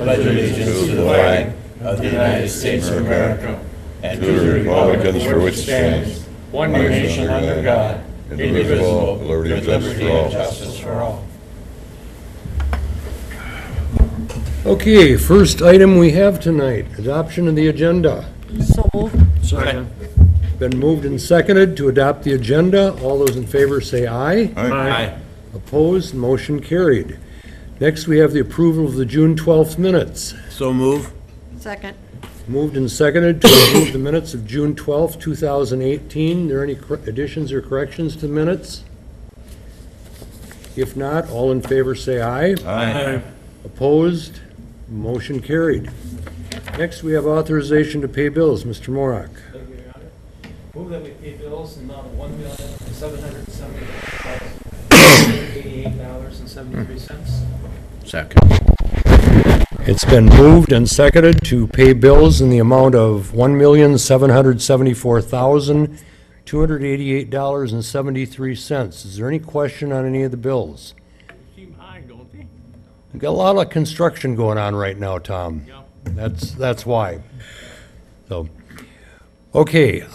pledge allegiance to the flag of the United States of America and to the republic for which it stands, one nation under God, indivisible, with liberty and justice for all. Okay, first item we have tonight, adoption of the agenda. So moved. Second. Been moved and seconded to adopt the agenda. All those in favor say aye. Aye. Opposed, motion carried. Next, we have the approval of the June 12th minutes. So move. Second. Moved and seconded to approve the minutes of June 12th, 2018. Are there any additions or corrections to the minutes? If not, all in favor say aye. Aye. Opposed, motion carried. Next, we have authorization to pay bills. Mr. Morak. Thank you, Your Honor. Move that we pay bills in the amount of $1,778,88.73. Second. It's been moved and seconded to pay bills in the amount of $1,774,288.73. Is there any question on any of the bills? Seem high, don't they? We've got a lot of construction going on right now, Tom. Yeah. That's why. So, okay,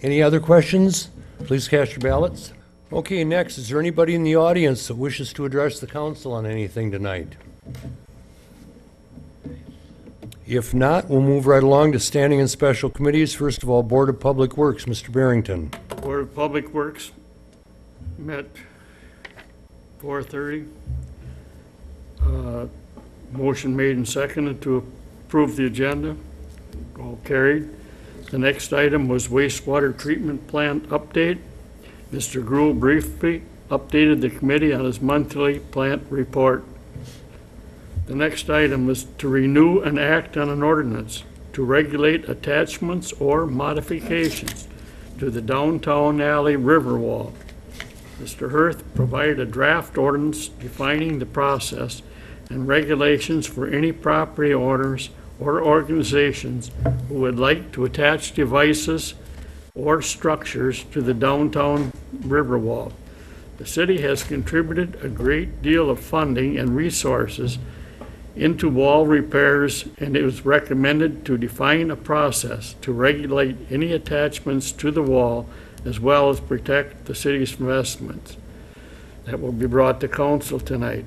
any other questions? Please cast your ballots. Okay, next, is there anybody in the audience that wishes to address the council on anything tonight? If not, we'll move right along to standing and special committees. First of all, Board of Public Works, Mr. Barrington. Board of Public Works met 4:30. Motion made and seconded to approve the agenda. All carried. The next item was wastewater treatment plant update. Mr. Gruhl briefly updated the committee on his monthly plant report. The next item was to renew and act on an ordinance to regulate attachments or modifications to the downtown alley Riverwalk. Mr. Hirth provided a draft ordinance defining the process and regulations for any property owners or organizations who would like to attach devices or structures to the downtown Riverwalk. The city has contributed a great deal of funding and resources into wall repairs, and it was recommended to define a process to regulate any attachments to the wall as well as protect the city's investments. That will be brought to council tonight.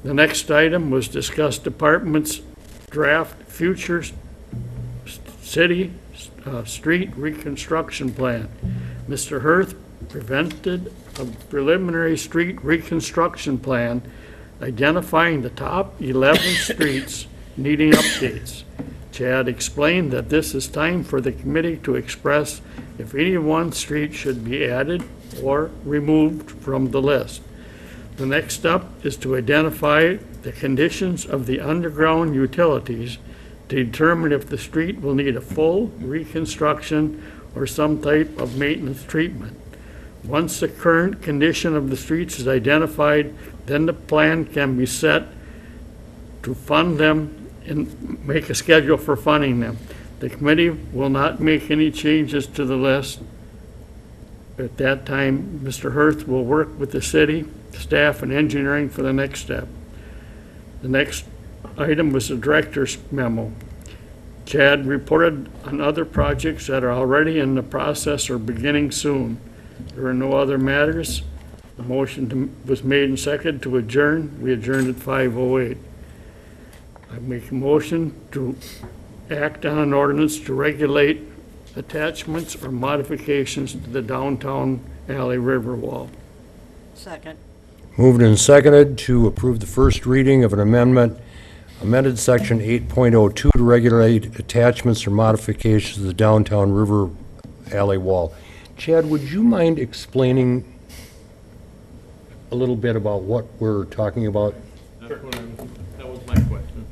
The next item was discuss department's draft future city street reconstruction plan. Mr. Hirth presented a preliminary street reconstruction plan identifying the top 11 streets needing updates. Chad explained that this is time for the committee to express if any one street should be added or removed from the list. The next step is to identify the conditions of the underground utilities to determine if the street will need a full reconstruction or some type of maintenance treatment. Once the current condition of the streets is identified, then the plan can be set to fund them and make a schedule for funding them. The committee will not make any changes to the list. At that time, Mr. Hirth will work with the city, staff, and engineering for the next step. The next item was the director's memo. Chad reported on other projects that are already in the process or beginning soon. There are no other matters. The motion was made and seconded to adjourn. We adjourned at 5:08. I make a motion to act on an ordinance to regulate attachments or modifications to the downtown alley Riverwalk. Second. Moved and seconded to approve the first reading of an amended section 8.02 to regulate attachments or modifications to the downtown river alley wall. Chad, would you mind explaining a little bit about what we're talking about? That was my question.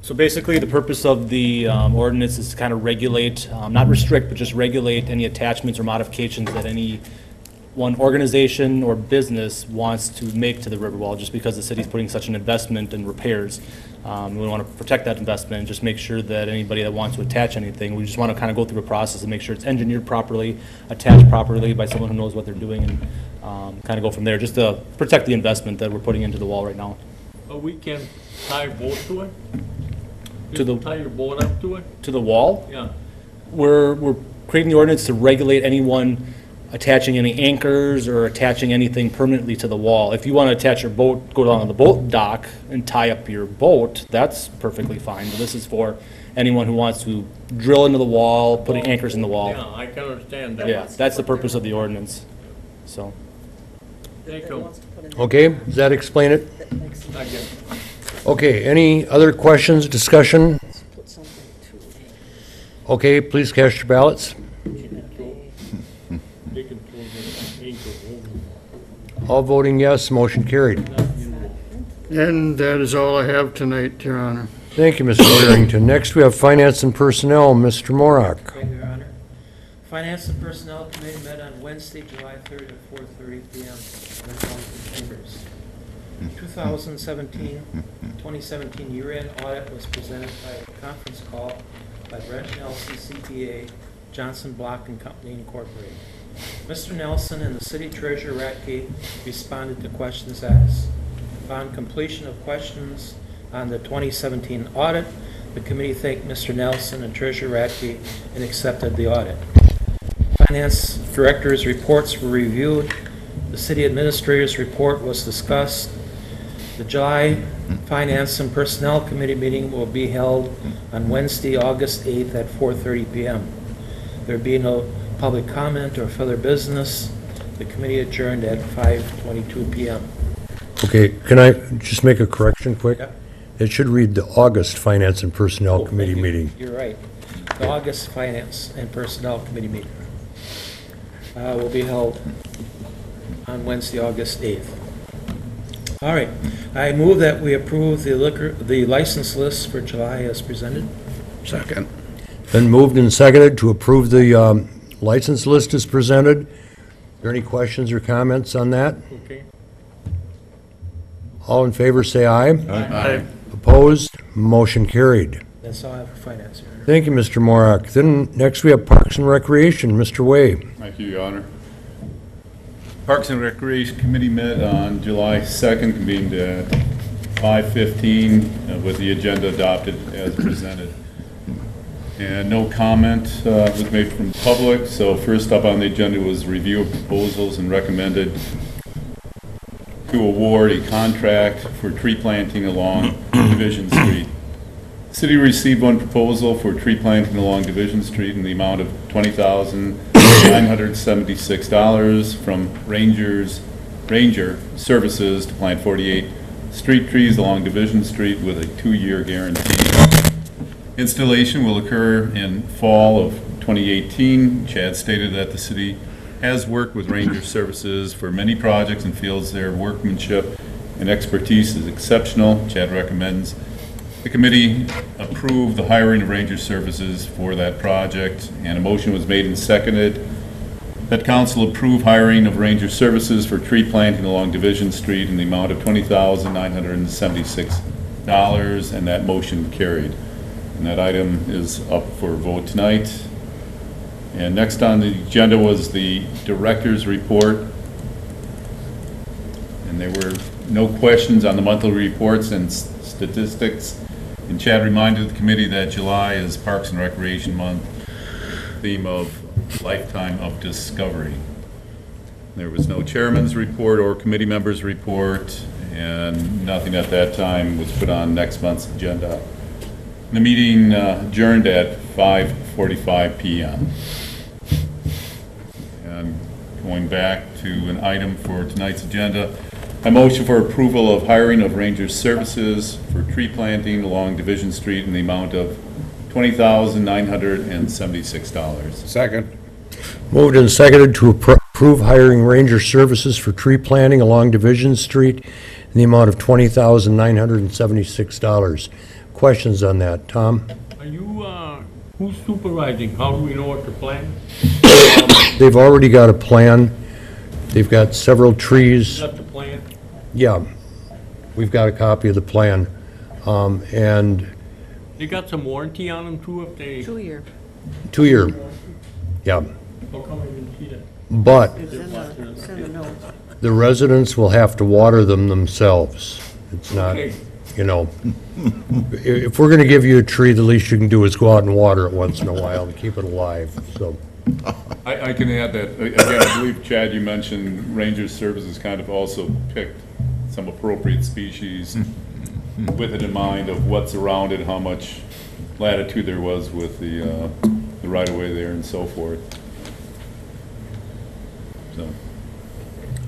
So basically, the purpose of the ordinance is to kind of regulate, not restrict, but just regulate any attachments or modifications that any one organization or business wants to make to the Riverwalk, just because the city's putting such an investment in repairs. We want to protect that investment and just make sure that anybody that wants to attach anything, we just want to kind of go through a process and make sure it's engineered properly, attached properly by someone who knows what they're doing, and kind of go from there, just to protect the investment that we're putting into the wall right now. We can tie both to it? To the- Tie your boat up to it? To the wall? Yeah. We're creating the ordinance to regulate anyone attaching any anchors or attaching anything permanently to the wall. If you want to attach your boat, go down on the boat dock and tie up your boat, that's perfectly fine. But this is for anyone who wants to drill into the wall, putting anchors in the wall. Yeah, I can understand that. Yeah, that's the purpose of the ordinance, so. Thank you. Okay, does that explain it? I get it. Okay, any other questions, discussion? Okay, please cast your ballots. They can throw the anchor over. All voting yes, motion carried. And that is all I have tonight, Your Honor. Thank you, Mr. Harrington. Next, we have Finance and Personnel, Mr. Morak. Thank you, Your Honor. Finance and Personnel Committee met on Wednesday, July 3rd at 4:30 PM in the council chambers. 2017 year-end audit was presented by a conference call by Brent Nelson, CPA, Johnson Block and Company Incorporated. Mr. Nelson and the city treasurer Ratke responded to questions asked. Upon completion of questions on the 2017 audit, the committee thanked Mr. Nelson and Treasurer Ratke and accepted the audit. Finance director's reports were reviewed. The city administrator's report was discussed. The July Finance and Personnel Committee meeting will be held on Wednesday, August 8th at 4:30 PM. There be no public comment or further business. The committee adjourned at 5:22 PM. Okay, can I just make a correction quick? Yep. It should read the August Finance and Personnel Oh, Committee thank you. meeting. You're right. The August Finance and Personnel Committee meeting will be held on Wednesday, August 8th. All right. I move that we approve the license list for July as presented. Second. Been moved and seconded to approve the license list as presented. Are there any questions or comments on that? Okay. All in favor, say aye. Aye. Opposed? Motion carried. That's all I have for finance, Your Honor. Thank you, Mr. Morak. Then next we have Parks and Recreation, Mr. Way. Thank you, Your Honor. Parks and Recreation Committee met on July 2nd, convened at 5:15 with the agenda adopted as presented. And no comment was made from the public, so first up on the agenda was review of proposals and recommended to award a contract for tree planting along Division Street. The city received one proposal for tree planting along Division Street in the amount of $20,976 from Ranger Services to plant 48 street trees along Division Street with a 2-year guarantee. Installation will occur in fall of 2018. Chad stated that the city has worked with Ranger Services for many projects and feels their workmanship and expertise is exceptional. Chad recommends the committee approve the hiring of Ranger Services for that project, and a motion was made and seconded that council approve hiring of Ranger Services for tree planting along Division Street in the amount of $20,976, and that motion carried. And that item is up for vote tonight. And next on the agenda was the director's report. And there were no questions on the monthly reports and statistics. And Chad reminded the committee that July is Parks and Recreation Month, theme of Lifetime of Discovery. There was no chairman's report or committee members' report, and nothing at that time was put on next month's agenda. The meeting adjourned at 5:45 p.m. And going back to an item for tonight's agenda, a motion for approval of hiring of Ranger Services for tree planting along Division Street in the amount of $20,976. Second. Moved and seconded to approve hiring Ranger Services for tree planting along Division Street in the amount of $20,976. Questions on that, Tom? Are you, who's supervising? How do we know what to plant? They've already got a plan. They've got several trees. Got the plan? Yeah, we've got a copy of the plan. And They got some warranty on them too if they, 2-year. 2-year, yeah. how come I didn't see that? But It's in the notes. the residents will have to water them themselves. It's not, Okay. you know, If we're going to give you a tree, the least you can do is go out and water it once in a while to keep it alive, so. I can add that, again, I believe, Chad, you mentioned Ranger Services kind of also picked some appropriate species with it in mind of what's around it, how much latitude there was with the right-of-way there and so forth. So,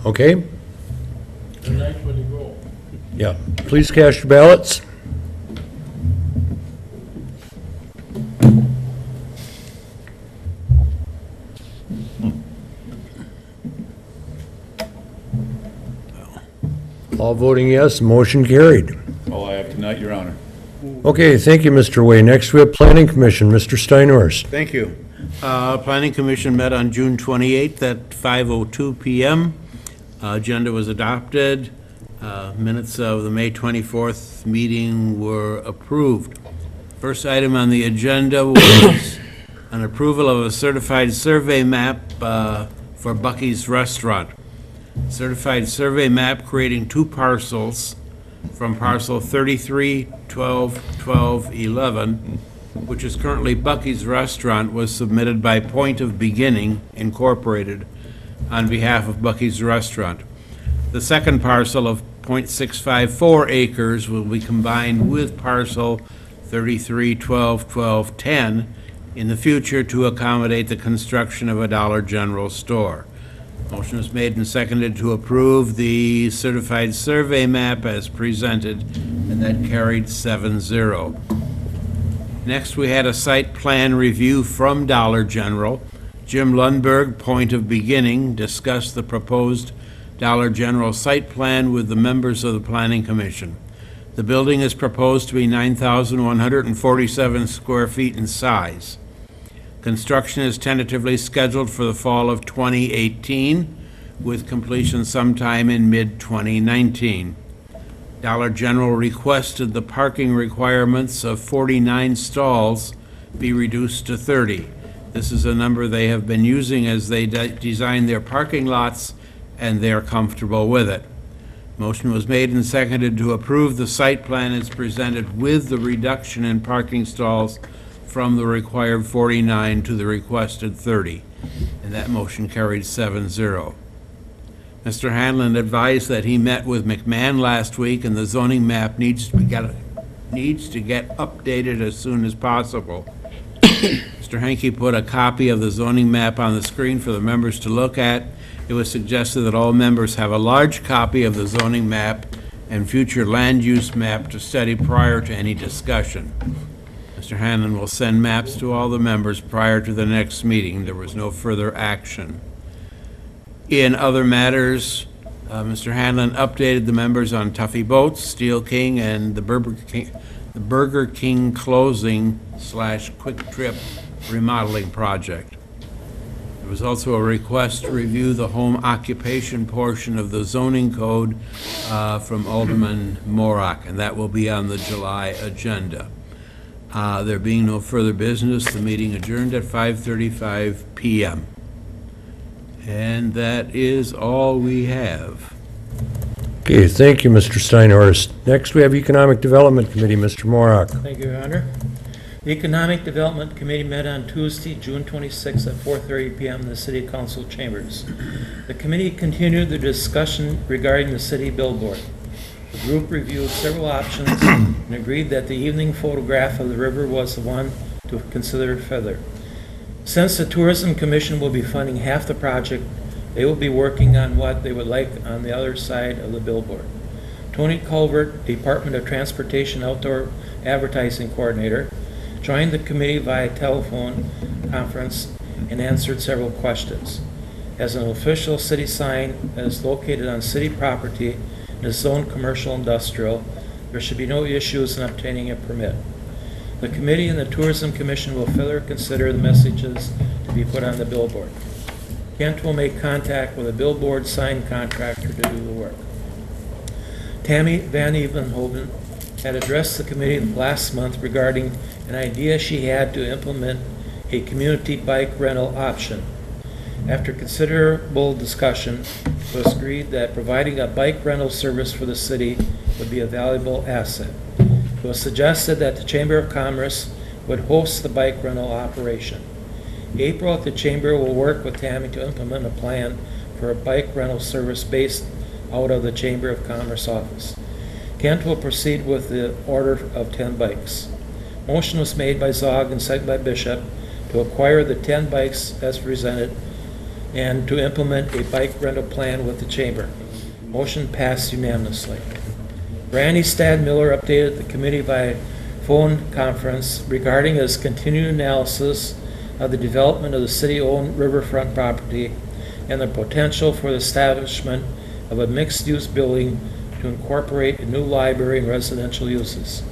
Okay? A nice way to go. Yeah. Please cast your ballots. All voting yes, motion carried. all I have tonight, Your Honor. Okay, thank you, Mr. Way. Next, we have Planning Commission, Mr. Steinhorst. Thank you. Planning Commission met on June 28th at 5:02 PM. Agenda was adopted. Minutes of the May 24th meeting were approved. First item on the agenda was an approval of a certified survey map for Bucky's Restaurant. Certified survey map creating two parcels from parcel 33, 12, 12, 11, which is currently Bucky's Restaurant, was submitted by Point of Beginning Incorporated on behalf of Bucky's Restaurant. The second parcel of .654 acres will be combined with parcel 33, 12, 12, 10 in the future to accommodate the construction of a Dollar General store. Motion is made and seconded to approve the certified survey map as presented, and that carried 7-0. Next, we had a site plan review from Dollar General. Jim Lundberg, Point of Beginning, discussed the proposed Dollar General site plan with the members of the Planning Commission. The building is proposed to be 9,147 square feet in size. Construction is tentatively scheduled for the fall of 2018, with completion sometime in mid-2019. Dollar General requested the parking requirements of 49 stalls be reduced to 30. This is a number they have been using as they design their parking lots, and they're comfortable with it. Motion was made and seconded to approve the site plan as presented with the reduction in parking stalls from the required 49 to the requested 30, and that motion carried 7-0. Mr. Hanlon advised that he met with McMahon last week, and the zoning map needs to get updated as soon as possible. Mr. Henke put a copy of the zoning map on the screen for the members to look at. It was suggested that all members have a large copy of the zoning map and future land use map to study prior to any discussion. Mr. Hanlon will send maps to all the members prior to the next meeting. There was no further action. In other matters, Mr. Hanlon updated the members on Tuffy Boats, Steel King, and the Burger King closing / Quick Trip remodeling project. There was also a request to review the home occupation portion of the zoning code from Alderman Morak, and that will be on the July agenda. There being no further business, the meeting adjourned at 5:35 PM. And that is all we have. Okay, thank you, Mr. Steinhorst. Next, we have Economic Development Committee, Mr. Morak. Thank you, Your Honor. The Economic Development Committee met on Tuesday, June 26, at 4:30 PM in the City Council chambers. The committee continued the discussion regarding the city billboard. The group reviewed several options and agreed that the evening photograph of the river was the one to consider further. Since the Tourism Commission will be funding half the project, they will be working on what they would like on the other side of the billboard. Tony Culvert, Department of Transportation Outdoor Advertising Coordinator, joined the committee via telephone conference and answered several questions. As an official city sign that is located on city property and is zoned commercial industrial, there should be no issues in obtaining a permit. The committee and the Tourism Commission will further consider the messages to be put on the billboard. Kent will make contact with a billboard sign contractor to do the work. Tammy Van Evenhoven had addressed the committee last month regarding an idea she had to implement a community bike rental option. After considerable discussion, it was agreed that providing a bike rental service for the city would be a valuable asset. It was suggested that the Chamber of Commerce would host the bike rental operation. April, the Chamber will work with Tammy to implement a plan for a bike rental service based out of the Chamber of Commerce office. Kent will proceed with the order of 10 bikes. Motion was made by Zog and seconded by Bishop to acquire the 10 bikes as presented and to implement a bike rental plan with the Chamber. Motion passed unanimously. Randy Stadmiller updated the committee by phone conference regarding his continued analysis of the development of the city-owned riverfront property and the potential for the establishment of a mixed-use building to incorporate a new library and residential uses.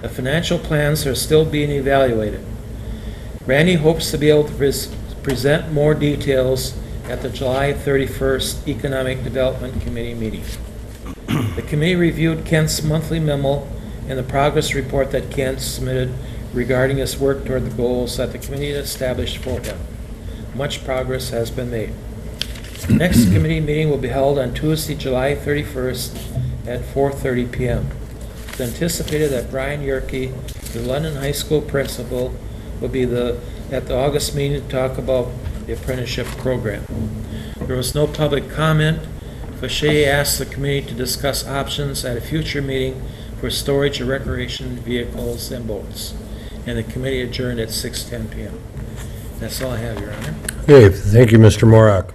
The financial plans are still being evaluated. Randy hopes to be able to present more details at the July 31st Economic Development Committee meeting. The committee reviewed Kent's monthly memo and the progress report that Kent submitted regarding his work toward the goals that the committee had established for him. Much progress has been made. The next committee meeting will be held on Tuesday, July 31st at 4:30 p.m. It's anticipated that Brian Yerke, the London High School principal, will be at the August meeting to talk about the apprenticeship program. There was no public comment. Fache asked the committee to discuss options at a future meeting for storage of recreation vehicles and boats. And the committee adjourned at 6:10 p.m. That's all I have, Your Honor. Okay, thank you, Mr. Morak.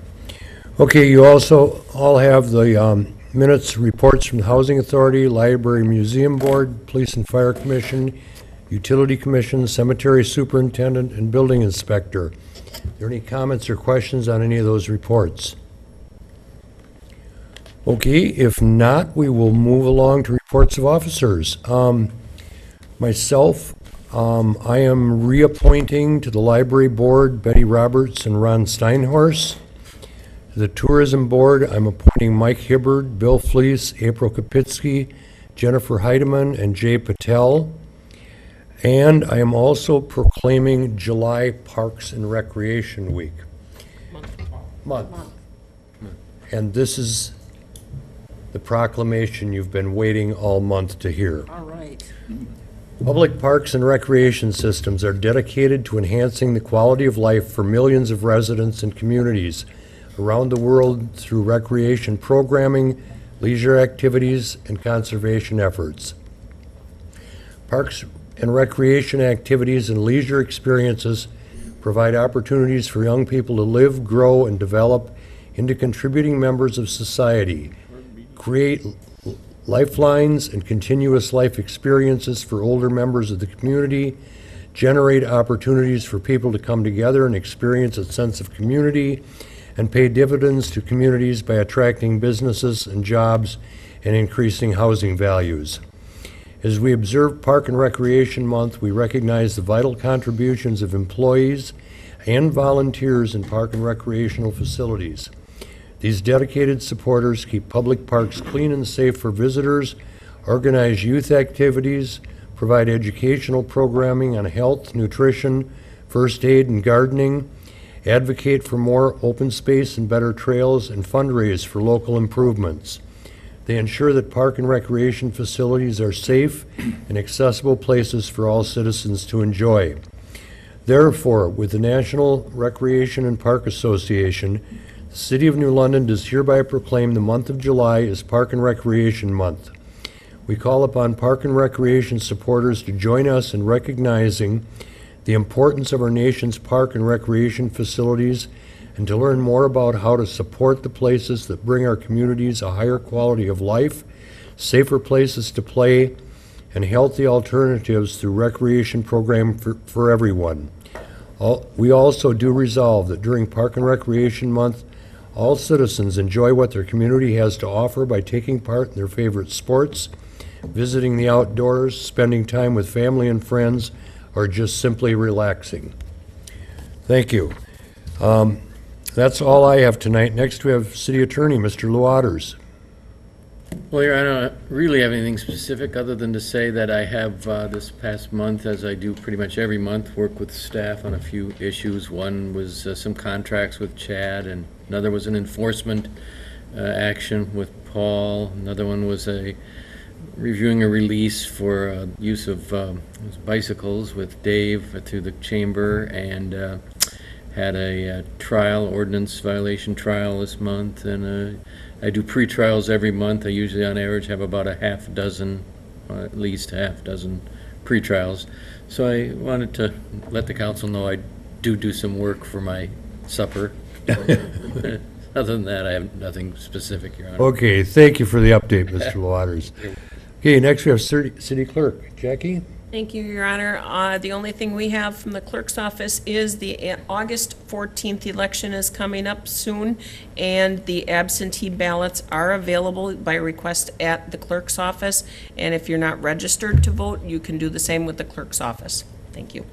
Okay, you also all have the minutes, reports from the Housing Authority, Library Museum Board, Police and Fire Commission, Utility Commission, Cemetery Superintendent, and Building Inspector. Are there any comments or questions on any of those reports? Okay, if not, we will move along to reports of officers. Myself, I am reappointing to the Library Board Betty Roberts and Ron Steinhorst. To the Tourism Board, I'm appointing Mike Hibbard, Bill Fleece, April Kapitsky, Jennifer Heidemann, and Jay Patel. And I am also proclaiming July Parks and Recreation Week. Month. And this is the proclamation you've been waiting all month to hear. All right. Public parks and recreation systems are dedicated to enhancing the quality of life for millions of residents and communities around the world through recreation programming, leisure activities, and conservation efforts. Parks and recreation activities and leisure experiences provide opportunities for young people to live, grow, and develop into contributing members of society, create lifelines and continuous life experiences for older members of the community, generate opportunities for people to come together and experience a sense of community, and pay dividends to communities by attracting businesses and jobs and increasing housing values. As we observe Park and Recreation Month, we recognize the vital contributions of employees and volunteers in park and recreational facilities. These dedicated supporters keep public parks clean and safe for visitors, organize youth activities, provide educational programming on health, nutrition, first aid, and gardening, advocate for more open space and better trails, and fundraise for local improvements. They ensure that park and recreation facilities are safe and accessible places for all citizens to enjoy. Therefore, with the National Recreation and Park Association, the City of New London does hereby proclaim the month of July as Park and Recreation Month. We call upon park and recreation supporters to join us in recognizing the importance of our nation's park and recreation facilities and to learn more about how to support the places that bring our communities a higher quality of life, safer places to play, and healthy alternatives through recreation program for everyone. We also do resolve that during Park and Recreation Month, all citizens enjoy what their community has to offer by taking part in their favorite sports, visiting the outdoors, spending time with family and friends, or just simply relaxing. Thank you. That's all I have tonight. Next, we have City Attorney, Mr. Waters. Well, Your Honor, I don't really have anything specific other than to say that I have this past month, as I do pretty much every month, worked with staff on a few issues. One was some contracts with Chad, and another was an enforcement action with Paul. Another one was reviewing a release for use of bicycles with Dave through the chamber, and had a trial, ordinance violation trial this month, and I do pre-trials every month. I usually, on average, have about a half dozen, at least half dozen pre-trials. So I wanted to let the council know I do some work for my supper. Other than that, I have nothing specific, Your Honor. Okay, thank you for the update, Mr. Waters. Okay, next we have City Clerk. Jackie? Thank you, Your Honor. The only thing we have from the clerk's office is the August 14th election is coming up soon, and the absentee ballots are available by request at the clerk's office. And if you're not registered to vote, you can do the same with the clerk's office. Thank you.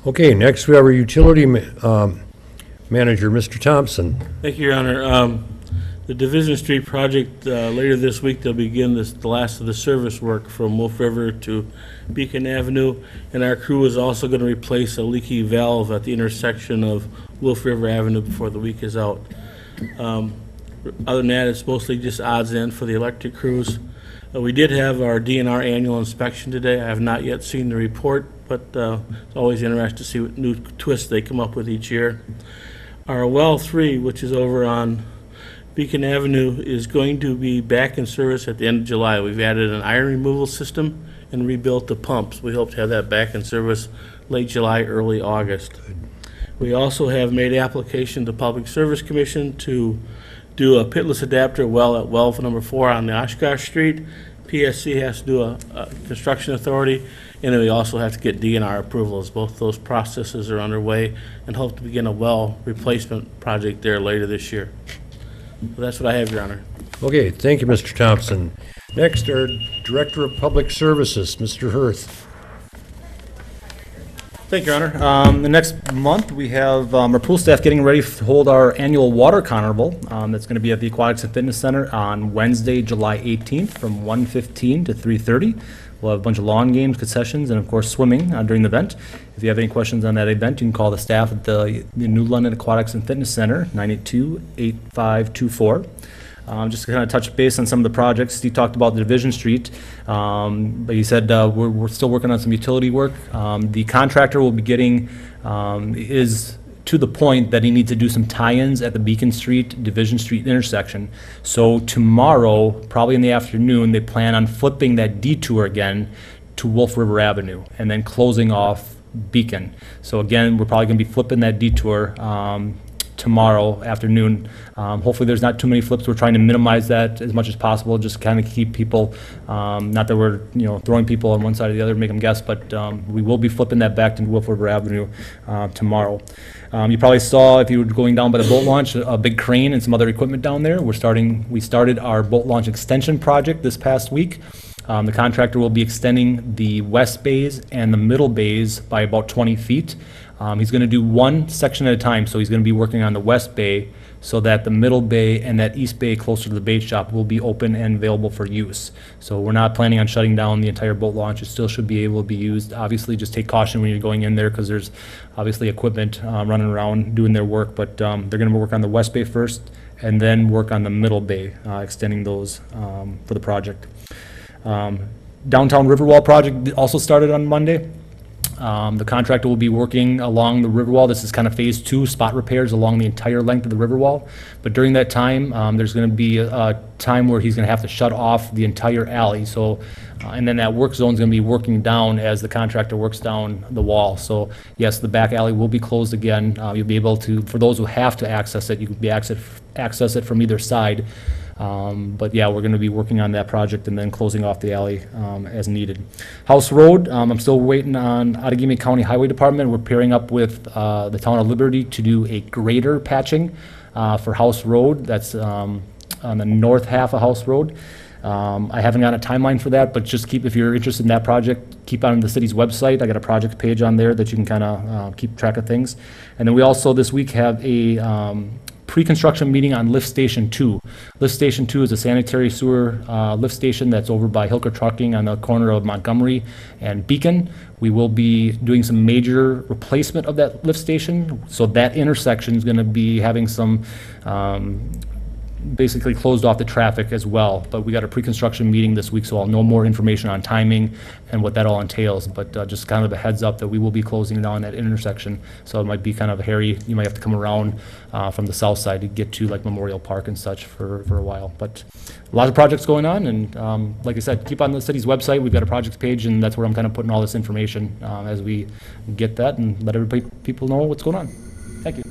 Okay, next we have our utility manager, Mr. Thompson. Thank you, Your Honor. The Division Street project, later this week, they'll begin the last of the service work from Wolf River to Beacon Avenue, and our crew is also going to replace a leaky valve at the intersection of Wolf River Avenue before the week is out. Other than that, it's mostly just odds and for the electric crews. We did have our DNR annual inspection today. I have not yet seen the report, but it's always interesting to see what new twists they come up with each year. Our well 3, which is over on Beacon Avenue, is going to be back in service at the end of July. We've added an iron removal system and rebuilt the pumps. We hope to have that back in service late July, early August. We also have made application to Public Service Commission to do a pitless adapter well at well number 4 on the Oshkosh Street. PSC has to do a construction authority, and then we also have to get DNR approvals. Both those processes are underway, and hope to begin a well replacement project there later this year. So that's what I have, Your Honor. Okay, thank you, Mr. Thompson. Next, our Director of Public Services, Mr. Hirth. Thank you, Your Honor. The next month, we have our pool staff getting ready to hold our annual water carnival. That's going to be at the Aquatics and Fitness Center on Wednesday, July 18th from 1:15 to 3:30. We'll have a bunch of lawn games, concessions, and of course swimming during the event. If you have any questions on that event, you can call the staff at the New London Aquatics and Fitness Center, 982-8524. Just to kind of touch base on some of the projects. Steve talked about the Division Street, but he said we're still working on some utility work. The contractor will be getting, is to the point that he needs to do some tie-ins at the Beacon Street, Division Street intersection. So tomorrow, probably in the afternoon, they plan on flipping that detour again to Wolf River Avenue and then closing off Beacon. So again, we're probably going to be flipping that detour tomorrow afternoon. Hopefully there's not too many flips. We're trying to minimize that as much as possible, just kind of keep people, not that we're throwing people on one side or the other, make them guess, but we will be flipping that back to Wolf River Avenue tomorrow. You probably saw, if you were going down by the boat launch, a big crane and some other equipment down there. We started our boat launch extension project this past week. The contractor will be extending the west bays and the middle bays by about 20 feet. He's going to do one section at a time, so he's going to be working on the west bay so that the middle bay and that east bay closer to the bait shop will be open and available for use. So we're not planning on shutting down the entire boat launch. It still should be able to be used. Obviously, just take caution when you're going in there because there's obviously equipment running around doing their work, but they're going to work on the west bay first and then work on the middle bay, extending those for the project. Downtown Riverwalk project also started on Monday. The contractor will be working along the Riverwalk. This is kind of phase 2, spot repairs along the entire length of the Riverwalk. But during that time, there's going to be a time where he's going to have to shut off the entire alley. So, and then that work zone is going to be working down as the contractor works down the wall. So yes, the back alley will be closed again. You'll be able to, for those who have to access it, you can access it from either side. But yeah, we're going to be working on that project and then closing off the alley as needed. House Road, I'm still waiting on Outagamie County Highway Department. We're pairing up with the Town of Liberty to do a grader patching for House Road. That's on the north half of House Road. I haven't got a timeline for that, but just if you're interested in that project, keep on the city's website. I got a project page on there that you can kind of keep track of things. And then we also this week have a pre-construction meeting on Lift Station 2. Lift Station 2 is a sanitary sewer lift station that's over by Hilker Trucking on the corner of Montgomery and Beacon. We will be doing some major replacement of that lift station, so that intersection is going to be having some basically closed off the traffic as well. But we got a pre-construction meeting this week, so I'll know more information on timing and what that all entails. But just kind of a heads up that we will be closing down that intersection. So it might be kind of hairy. You might have to come around from the south side to get to like Memorial Park and such for a while. But a lot of projects going on, and like I said, keep on the city's website. We've got a projects page, and that's where I'm kind of putting all this information as we get that and let everybody, people know what's going on. Thank you.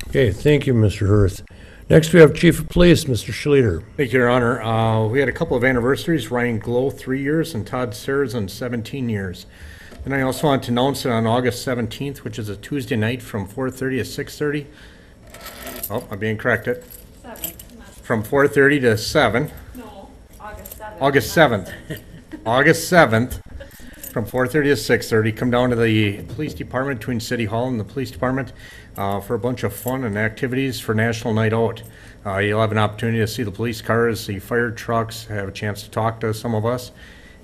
Okay, thank you, Mr. Hurth. Next, we have Chief of Police, Mr. Schluter. Thank you, Your Honor. We had a couple of anniversaries, Ryan Glow, 3 years, and Todd Searson, 17 years. And I also want to announce that on August 17th, which is a Tuesday night from 4:30 to 6:30. Oh, I'm being corrected. From 4:30 to 7. No, August 7th. August 7th. August 7th, from 4:30 to 6:30. Come down to the police department, between City Hall and the police department, for a bunch of fun and activities for National Night Out. You'll have an opportunity to see the police cars, the fire trucks, have a chance to talk to some of us,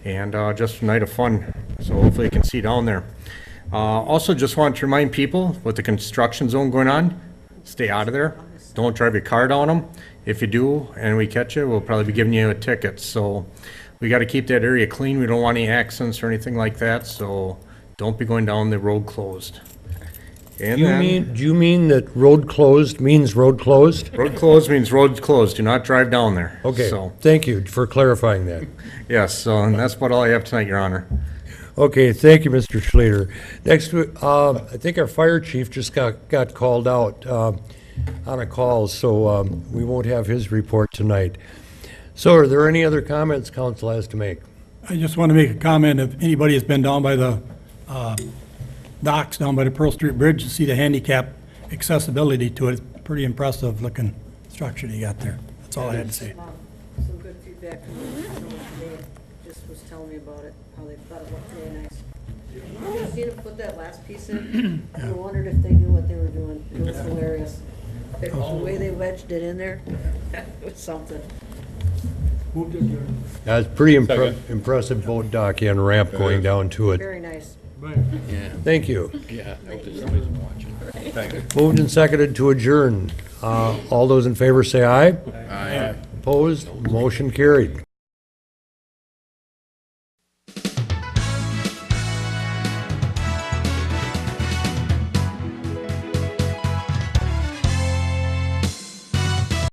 and just a night of fun. So hopefully you can see down there. Also, just want to remind people, with the construction zone going on, stay out of there. Don't drive your car down them. If you do, and we catch you, we'll probably be giving you a ticket. So we got to keep that area clean. We don't want any accidents or anything like that, so don't be going down the road closed. And Do you mean that road closed means road closed? road closed means road closed. Do not drive down there. Okay, So, thank you for clarifying that. yes, so and that's about all I have tonight, Your Honor. Okay, thank you, Mr. Schluter. Next, I think our fire chief just got called out on a call, so we won't have his report tonight. So are there any other comments council has to make? I just want to make a comment. If anybody has been down by the docks, down by the Pearl Street Bridge, to see the handicap accessibility to it, it's pretty impressive looking structure you got there. That's all I had to say. Some good feedback from the today, just was telling me about it, how they thought it looked really nice. You seen them put that last piece in? I wondered if they knew what they were doing. It was hilarious. The way they wedged it in there, it was something. That's pretty impressive boat dock and ramp going down to it. Very nice. Thank you. Yeah, I hope that somebody's watching. Moved and seconded to adjourn. All those in favor say aye. Aye. Opposed? Motion carried.